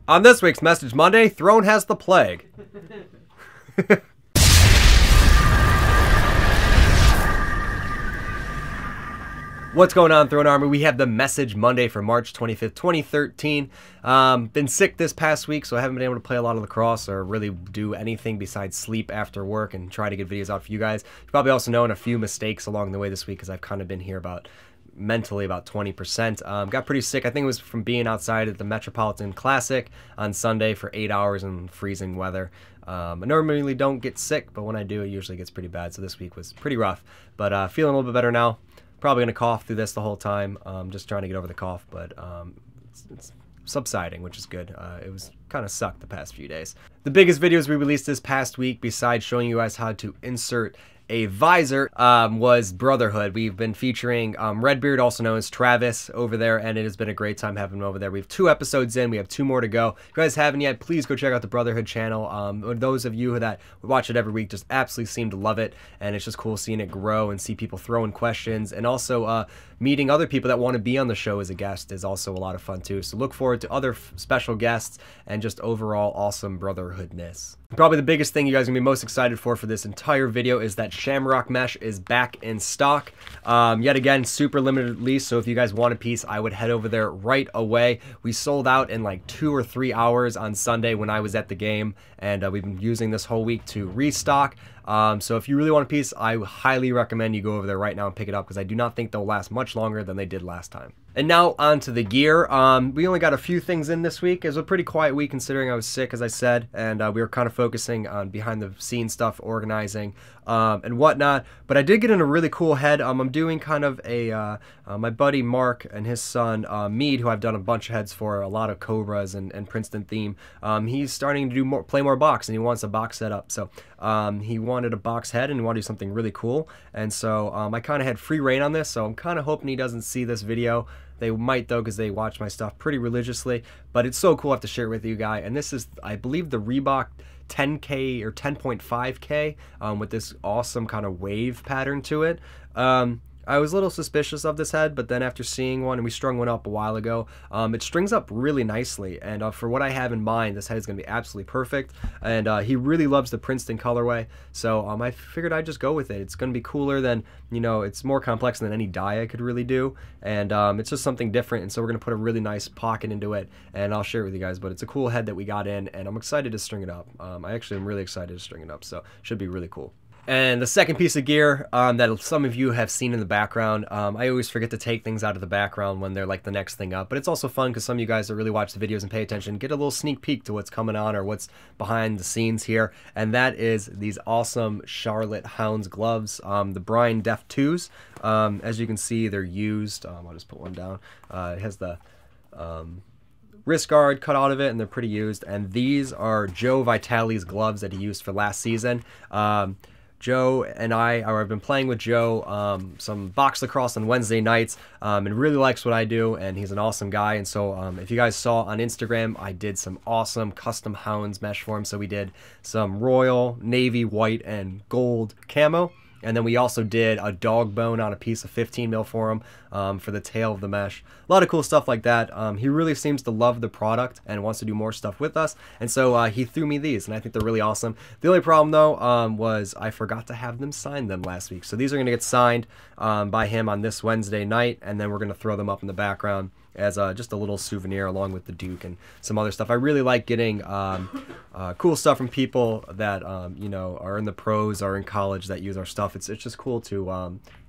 On this week's Message Monday, Throne has the plague. What's going on, Throne Army? We have the Message Monday for March 25th, 2013. Been sick this past week, so I haven't been able to play a lot of lacrosse or really do anything besides sleep after work and try to get videos out for you guys. You've probably also known a few mistakes along the way this week because I've kind of been here mentally about 20%. Got pretty sick. I think it was from being outside at the Metropolitan Classic on Sunday for 8 hours in freezing weather. I normally don't get sick, but when I do, it usually gets pretty bad. So this week was pretty rough, but feeling a little bit better now. Probably gonna cough through this the whole time. Just trying to get over the cough, but it's subsiding, which is good. It was kind of sucked the past few days. The biggest videos we released this past week, besides showing you guys how to insert a visor, was Brotherhood. We've been featuring Redbeard, also known as Travis, over there, and it has been a great time having him over there. We have 2 episodes in. We have 2 more to go. If you guys haven't yet, please go check out the Brotherhood channel. Those of you that watch it every week just absolutely seem to love it, and it's just cool seeing it grow and see people throwing questions, and also meeting other people that want to be on the show as a guest is also a lot of fun too. So look forward to other special guests and just overall awesome brotherhoodness. Probably the biggest thing you guys are going to be most excited for this entire video is that Shamrock Mesh is back in stock. Yet again, super limited release, so if you guys want a piece, I would head over there right away. We sold out in like 2 or 3 hours on Sunday when I was at the game, and we've been using this whole week to restock. So if you really want a piece, I highly recommend you go over there right now and pick it up, because I do not think they'll last much longer than they did last time. And now on to the gear. We only got a few things in this week. It was a pretty quiet week considering I was sick, as I said, and we were kind of focusing on behind the scenes stuff, organizing and whatnot. But I did get in a really cool head. I'm doing kind of a my buddy Mark and his son Mead, who I've done a bunch of heads for, a lot of Cobras and Princeton theme. He's starting to do play more box, and he wants a box set up. So he wanted a box head and he wanted to do something really cool. And so I kind of had free reign on this. So I'm kind of hoping he doesn't see this video. They might though, because they watch my stuff pretty religiously, but it's so cool I have to share it with you guys. And this is, I believe, the Reebok 10K or 10.5K with this awesome kind of wave pattern to it. I was a little suspicious of this head, but then after seeing one, and we strung one up a while ago, it strings up really nicely, and for what I have in mind, this head is going to be absolutely perfect. And he really loves the Princeton colorway, so I figured I'd just go with it. It's going to be cooler than, you know, it's more complex than any die I could really do, and it's just something different. And so we're going to put a really nice pocket into it, and I'll share it with you guys. But it's a cool head that we got in, and I'm excited to string it up. I actually am really excited to string it up, so it should be really cool. And the second piece of gear that some of you have seen in the background, I always forget to take things out of the background when they're like the next thing up, but it's also fun because some of you guys that really watch the videos and pay attention get a little sneak peek to what's coming on or what's behind the scenes here, and that is these awesome Charlotte Hounds gloves, the Brian Def 2s. As you can see, they're used. I'll just put one down. It has the wrist guard cut out of it, and they're pretty used, and these are Joe Vitale's gloves that he used for last season. Joe and I've been playing with Joe some box lacrosse on Wednesday nights, and really likes what I do, and he's an awesome guy. And so if you guys saw on Instagram, I did some awesome custom Hounds mesh for him. So we did some royal, navy, white, and gold camo. And then we also did a dog bone on a piece of 15 mil for him for the tail of the mesh. A lot of cool stuff like that. He really seems to love the product and wants to do more stuff with us. And so he threw me these, and I think they're really awesome. The only problem, though, was I forgot to have them sign them last week. So these are going to get signed by him on this Wednesday night, and then we're going to throw them up in the background as just a little souvenir along with the Duke and some other stuff. I really like getting cool stuff from people that you know, are in the pros or in college that use our stuff. It's just cool to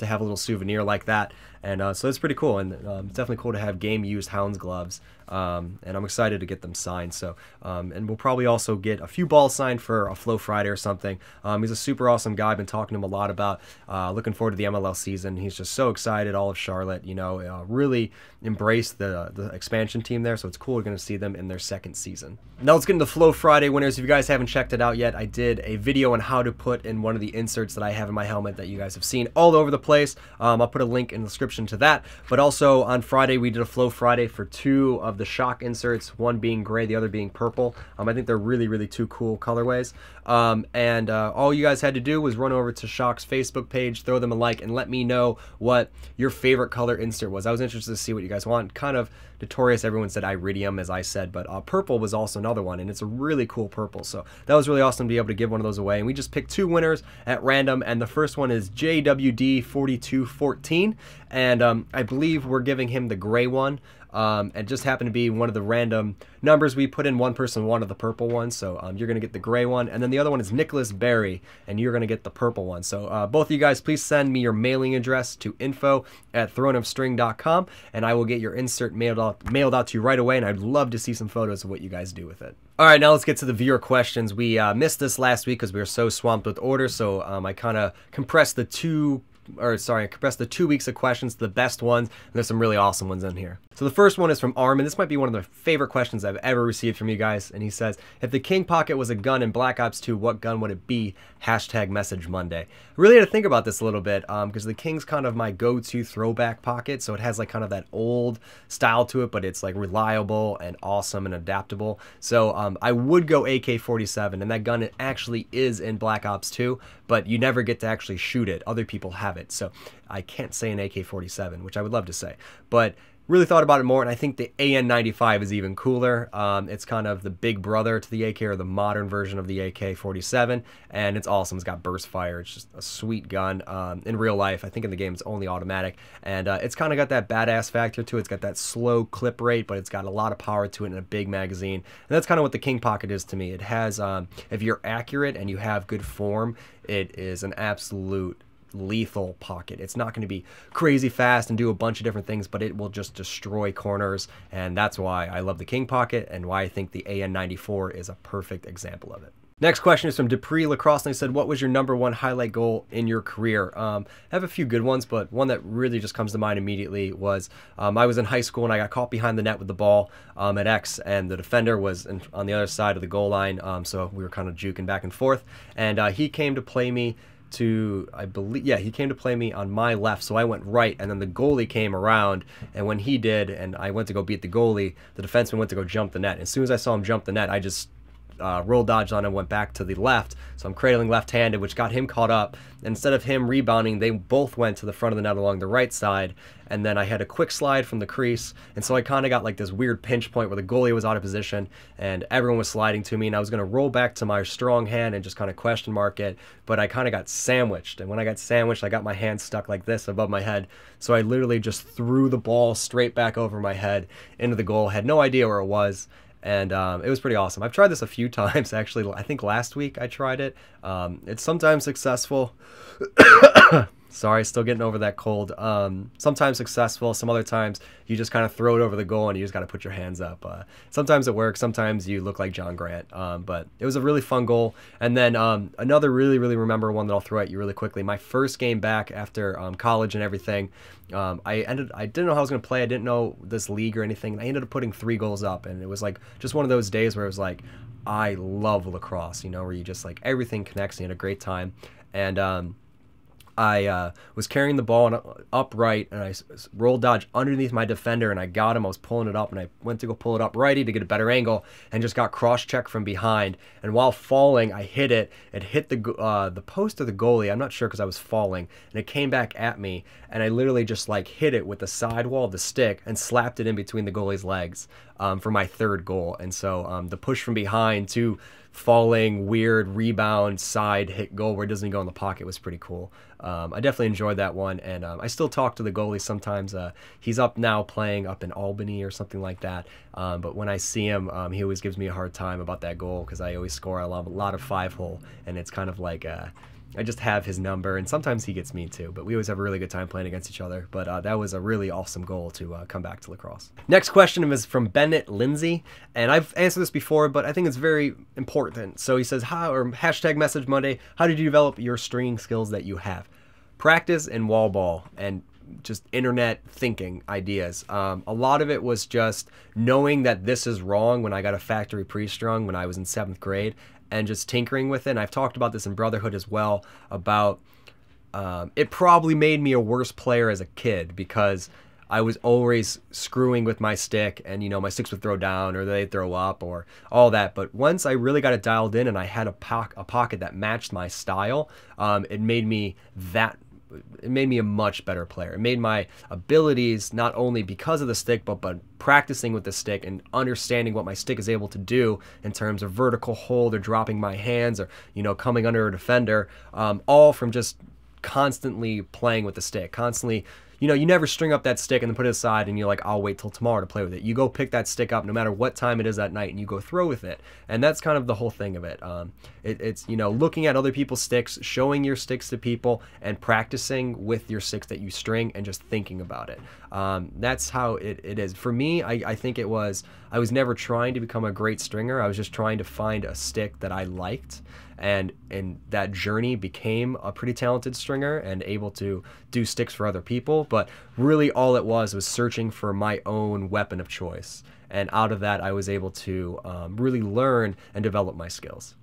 have a little souvenir like that, and so it's pretty cool. And it's definitely cool to have game used Hounds gloves, and I'm excited to get them signed. So and we'll probably also get a few balls signed for a Flow Friday or something. He's a super awesome guy. I've been talking to him a lot about looking forward to the MLL season. He's just so excited. All of Charlotte, you know, really embraced the expansion team there, so it's cool. We're going to see them in their 2nd season. Now let's get into Flow Friday winners. If you guys haven't checked it out yet, I did a video on how to put in one of the inserts that I have in my helmet that you guys have seen all over the place. I'll put a link in the description to that. But also on Friday, we did a Flow Friday for 2 of the shock inserts, one being gray, the other being purple. I think they're really, really two cool colorways. All you guys had to do was run over to Shock's Facebook page, throw them a like, and let me know what your favorite color insert was. I was interested to see what you guys want. Kind of notorious, everyone said iridium, as I said, but purple was also another one, and it's a really cool purple. So that was really awesome to be able to give one of those away. And we just picked 2 winners at random, and the first one is JWD4214, and I believe we're giving him the gray one. It just happened to be one of the random numbers we put in. One person wanted the purple one, so you're going to get the gray one. And then the other one is Nicholas Berry, and you're going to get the purple one. So both of you guys, please send me your mailing address to info@throneofstring.com, and I will get your insert mailed out to you right away, and I'd love to see some photos of what you guys do with it. All right, now let's get to the viewer questions. We missed this last week because we were so swamped with orders, so I kind of compressed the 2 weeks of questions to the best ones, and there's some really awesome ones in here. So the first one is from Armin. This might be one of the favorite questions I've ever received from you guys, and he says, if the King Pocket was a gun in Black Ops 2, what gun would it be? #Message Monday. I really had to think about this a little bit, because the King's kind of my go-to throwback pocket, so it has like kind of that old style to it, but it's like reliable and awesome and adaptable. So I would go AK-47, and that gun, it actually is in Black Ops 2, but you never get to actually shoot it. Other people have it, so I can't say an AK-47, which I would love to say, but really thought about it more, and I think the AN-95 is even cooler. It's kind of the big brother to the AK, or the modern version of the AK-47, and it's awesome. It's got burst fire. It's just a sweet gun. In real life, I think in the game it's only automatic, and it's kind of got that badass factor to it. It's got that slow clip rate, but it's got a lot of power to it in a big magazine, and that's kind of what the King Pocket is to me. It has, if you're accurate and you have good form, it is an absolute lethal pocket. It's not going to be crazy fast and do a bunch of different things, but it will just destroy corners, and that's why I love the King Pocket and why I think the AN-94 is a perfect example of it. Next question is from Dupree Lacrosse, and they said, what was your #1 highlight goal in your career? I have a few good ones, but one that really just comes to mind immediately was I was in high school and I got caught behind the net with the ball at X, and the defender was on the other side of the goal line, so we were kind of juking back and forth, and he came to play me he came to play me on my left, so I went right, and then the goalie came around, and when he did, and I went to go beat the goalie, the defenseman went to go jump the net. As soon as I saw him jump the net, I just roll dodged on and went back to the left, so I'm cradling left-handed, which got him caught up. And instead of him rebounding, they both went to the front of the net along the right side, and then I had a quick slide from the crease, and so I kind of got like this weird pinch point where the goalie was out of position and everyone was sliding to me, and I was going to roll back to my strong hand and just kind of question mark it, but I kind of got sandwiched, and when I got sandwiched, I got my hand stuck like this above my head, so I literally just threw the ball straight back over my head into the goal. Had no idea where it was, and it was pretty awesome. I've tried this a few times, actually. I think last week I tried it. It's sometimes successful. Sorry, still getting over that cold. Sometimes successful, some other times you just kind of throw it over the goal and you just got to put your hands up. Sometimes it works, sometimes you look like John Grant, but it was a really fun goal. And then another really, really remember one that I'll throw at you really quickly. My first game back after college and everything, I didn't know how I was going to play. I didn't know this league or anything. I ended up putting 3 goals up, and it was like just one of those days where it was like, I love lacrosse, you know, where you just like everything connects and you had a great time. And I was carrying the ball upright, and I rolled dodge underneath my defender, and I got him. I was pulling it up, and I went to go pull it up righty to get a better angle, and just got cross-checked from behind. And while falling, I hit it. It hit the post of the goalie. I'm not sure because I was falling, and it came back at me, and I literally just like hit it with the sidewall of the stick and slapped it in between the goalie's legs for my 3rd goal. And so the push from behind to falling, weird rebound, side hit goal where it doesn't even go in the pocket was pretty cool. I definitely enjoyed that one, and I still talk to the goalie sometimes. He's up now playing up in Albany or something like that, but when I see him, he always gives me a hard time about that goal because I always score a lot of 5-hole, and it's kind of like I just have his number, and sometimes he gets me too, but we always have a really good time playing against each other. But that was a really awesome goal to come back to lacrosse. Next question is from Bennett Lindsay, and I've answered this before, but I think it's very important. So he says, #Message Monday, how did you develop your stringing skills that you have? Practice and wall ball and just internet thinking ideas. A lot of it was just knowing that this is wrong when I got a factory pre-strung when I was in 7th grade, and just tinkering with it. And I've talked about this in Brotherhood as well, about it probably made me a worse player as a kid because I was always screwing with my stick, and my sticks would throw down or they'd throw up or all that. But once I really got it dialed in and I had a pocket that matched my style, it made me a much better player. It made my abilities, not only because of the stick, but practicing with the stick and understanding what my stick is able to do in terms of vertical hold or dropping my hands or, coming under a defender, all from just constantly playing with the stick, constantly. You never string up that stick and then put it aside and you're like, I'll wait till tomorrow to play with it. You go pick that stick up no matter what time it is at night and you go throw with it. And that's kind of the whole thing of it. It's looking at other people's sticks, showing your sticks to people, and practicing with your sticks that you string and just thinking about it. That's how it is. For me, I think I was never trying to become a great stringer. I was just trying to find a stick that I liked. And in that journey became a pretty talented stringer and able to do sticks for other people. But really all it was searching for my own weapon of choice. And out of that, I was able to really learn and develop my skills.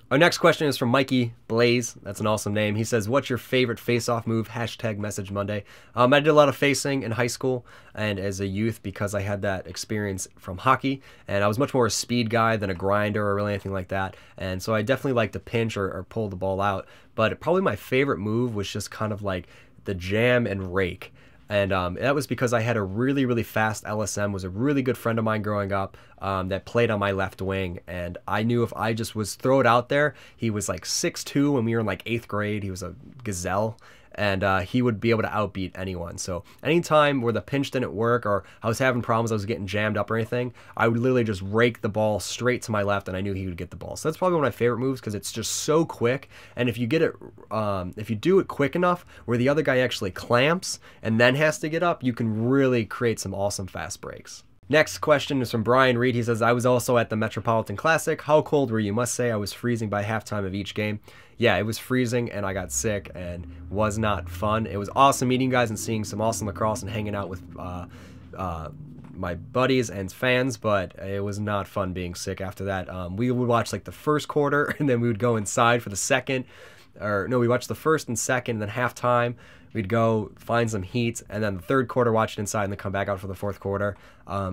Our next question is from Mikey Blaze. That's an awesome name. He says, what's your favorite face-off move? #Message Monday. I did a lot of facing in high school and as a youth because I had that experience from hockey. And I was much more a speed guy than a grinder or really anything like that. And so I definitely like to pinch or pull the ball out. But probably my favorite move was just kind of like the jam and rake. And that was because I had a really, really fast LSM, was a really good friend of mine growing up that played on my left wing. And I knew if I just throw it out there, he was like 6'2" when we were in like 8th grade. He was a gazelle. And he would be able to outbeat anyone. So anytime where the pinch didn't work or I was having problems, I was getting jammed up or anything, I would literally just rake the ball straight to my left and I knew he would get the ball. So that's probably one of my favorite moves because it's just so quick. And if you get it, if you do it quick enough where the other guy actually clamps and then has to get up, you can really create some awesome fast breaks. Next question is from Brian Reed. He says, I was also at the Metropolitan Classic. How cold were you? Must say I was freezing by halftime of each game. Yeah, it was freezing and I got sick and was not fun. It was awesome meeting you guys and seeing some awesome lacrosse and hanging out with my buddies and fans, but it was not fun being sick after that. We would watch like the first quarter and then we would go inside for the second. Or no, we watched the first and second and then halftime. We'd go find some heat, and then the third quarter, watch it inside, and then come back out for the fourth quarter.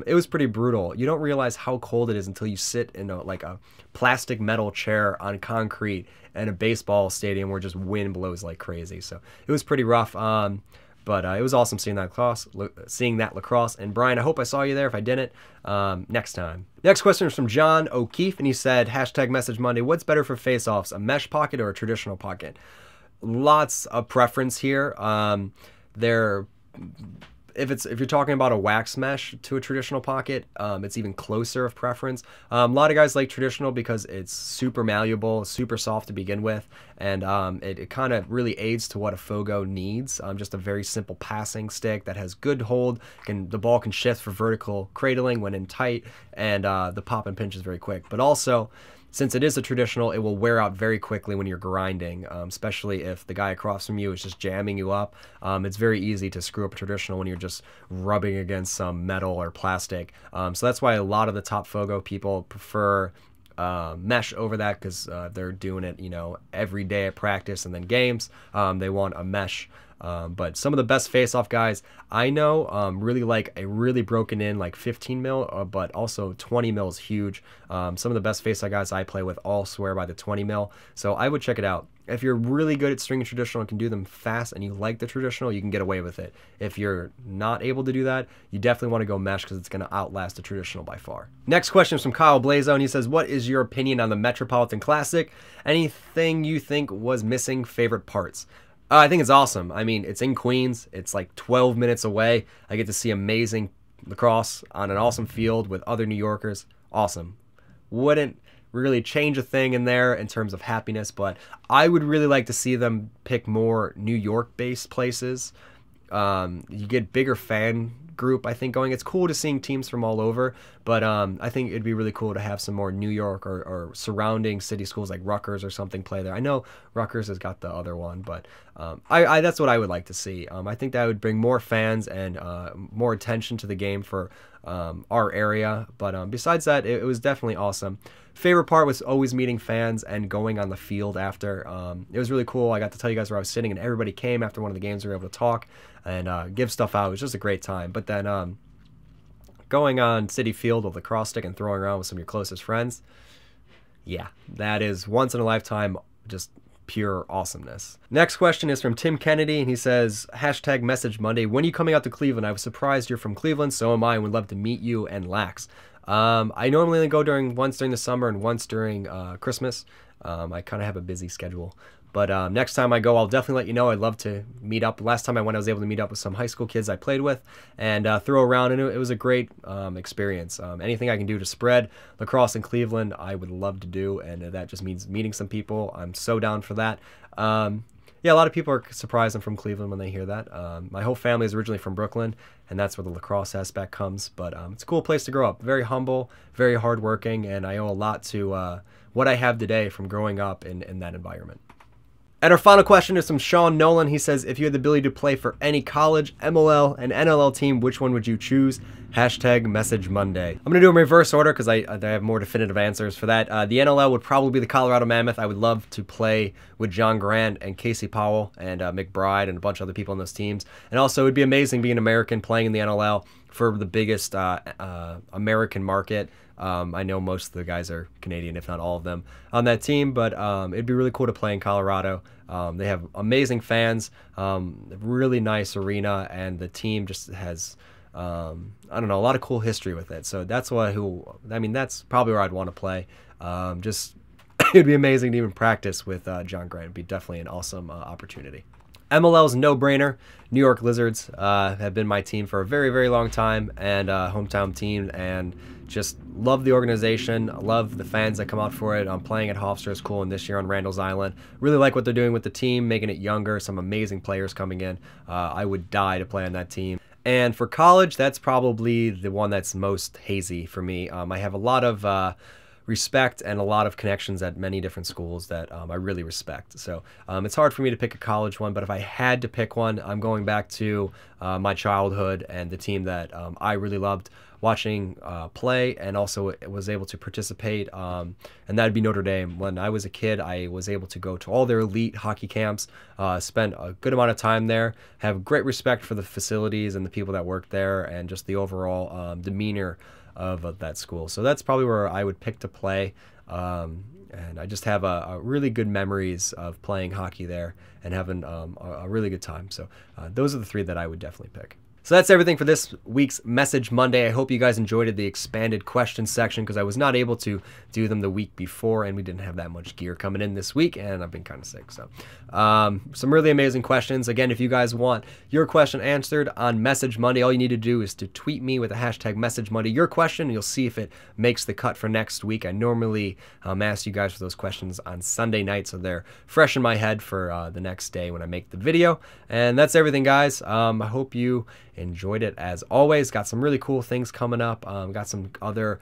It was pretty brutal. You don't realize how cold it is until you sit in like a plastic metal chair on concrete in a baseball stadium where just wind blows like crazy. So it was pretty rough. But it was awesome seeing that lacrosse. And Brian, I hope I saw you there. If I didn't, next time. Next question is from John O'Keefe, and he said, #Message Monday. What's better for face-offs, a mesh pocket or a traditional pocket? Lots of preference here. If you're talking about a wax mesh to a traditional pocket, it's even closer of preference. A lot of guys like traditional because it's super malleable, super soft to begin with, and it kind of really aids to what a Fogo needs. Just a very simple passing stick that has good hold, the ball can shift for vertical cradling when in tight, and the pop and pinch is very quick. But also, since it is a traditional, it will wear out very quickly when you're grinding, especially if the guy across from you is just jamming you up. It's very easy to screw up a traditional when you're just rubbing against some metal or plastic. So that's why a lot of the top Fogo people prefer mesh over that because they're doing it, every day at practice and then games. They want a mesh. But some of the best face-off guys I know really like a really broken in like 15 mil, but also 20 mil is huge. Some of the best face-off guys I play with all swear by the 20 mil. So I would check it out. If you're really good at stringing traditional and can do them fast and you like the traditional, you can get away with it. If you're not able to do that, you definitely want to go mesh because it's going to outlast the traditional by far. Next question is from Kyle Blazo, and he says, what is your opinion on the Metropolitan Classic? Anything you think was missing? Favorite parts? I think it's awesome. I mean, it's in Queens. It's like 12 minutes away. I get to see amazing lacrosse on an awesome field with other New Yorkers. Awesome. Wouldn't really change a thing in there in terms of happiness, but I would really like to see them pick more New York-based places. You get bigger fan group, I think, going. It's cool to seeing teams from all over, but I think it'd be really cool to have some more New York or surrounding city schools like Rutgers or something play there. I know Rutgers has got the other one, but that's what I would like to see. I think that would bring more fans and more attention to the game for our area. But besides that, it was definitely awesome. Favorite part was always meeting fans and going on the field after. It was really cool. I got to tell you guys where I was sitting, and everybody came after one of the games. We were able to talk and give stuff out. It was just a great time. But then going on City Field with a lacrosse stick and throwing around with some of your closest friends, yeah, that is once in a lifetime, just pure awesomeness. Next question is from Tim Kennedy, and he says, hashtag Message Monday. When are you coming out to Cleveland? I was surprised you're from Cleveland. So am I, and would love to meet you and Lax. I normally only go once during the summer and once during Christmas. I kind of have a busy schedule. But next time I go, I'll definitely let you know. I'd love to meet up. Last time I went, I was able to meet up with some high school kids I played with and throw around, and it was a great experience. Anything I can do to spread lacrosse in Cleveland, I would love to do, and that just means meeting some people. I'm so down for that. Yeah, a lot of people are surprised I'm from Cleveland when they hear that. My whole family is originally from Brooklyn, and that's where the lacrosse aspect comes. But it's a cool place to grow up. Very humble, very hardworking, and I owe a lot to what I have today from growing up in that environment. And our final question is from Sean Nolan. He says, if you had the ability to play for any college, MLL, and NLL team, which one would you choose? Hashtag Message Monday. I'm going to do them in reverse order because I have more definitive answers for that. The NLL would probably be the Colorado Mammoth. I would love to play with John Grant and Casey Powell and McBride and a bunch of other people on those teams. And also, it would be amazing being an American playing in the NLL for the biggest American market. I know most of the guys are Canadian, if not all of them, on that team, but it'd be really cool to play in Colorado. They have amazing fans, really nice arena, and the team just has, I don't know, a lot of cool history with it. So that's that's probably where I'd want to play. It'd be amazing to even practice with John Grant. It'd be definitely an awesome opportunity. MLL's no-brainer. New York Lizards have been my team for a very, very long time, and hometown team, and just love the organization, love the fans that come out for it. Playing at Hofstra is cool, and this year on Randall's Island. Really like what they're doing with the team, making it younger, some amazing players coming in. I would die to play on that team. And for college, that's probably the one that's most hazy for me. I have a lot of respect and a lot of connections at many different schools that I really respect. So it's hard for me to pick a college one, but if I had to pick one, I'm going back to my childhood and the team that I really loved watching play, and also was able to participate, and that'd be Notre Dame. When I was a kid, I was able to go to all their elite hockey camps, spend a good amount of time there, have great respect for the facilities and the people that work there, and just the overall demeanor of that school. So that's probably where I would pick to play, and I just have a really good memories of playing hockey there and having a really good time. So those are the three that I would definitely pick. So that's everything for this week's Message Monday. I hope you guys enjoyed the expanded question section because I was not able to do them the week before, and we didn't have that much gear coming in this week, and I've been kind of sick. So some really amazing questions. Again, if you guys want your question answered on Message Monday, all you need to do is to tweet me with the hashtag Message Monday your question, and you'll see if it makes the cut for next week. I normally ask you guys for those questions on Sunday night, so they're fresh in my head for the next day when I make the video. And that's everything, guys. I hope you enjoyed it as always. Got some really cool things coming up. Got some other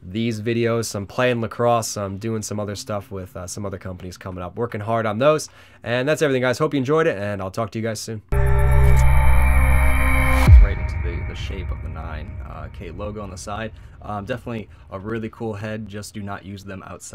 these videos, some playing lacrosse, some doing some other stuff with some other companies coming up. Working hard on those. And that's everything, guys. Hope you enjoyed it, and I'll talk to you guys soon. Right into the shape of the 9K logo on the side. Definitely a really cool head. Just do not use them outside.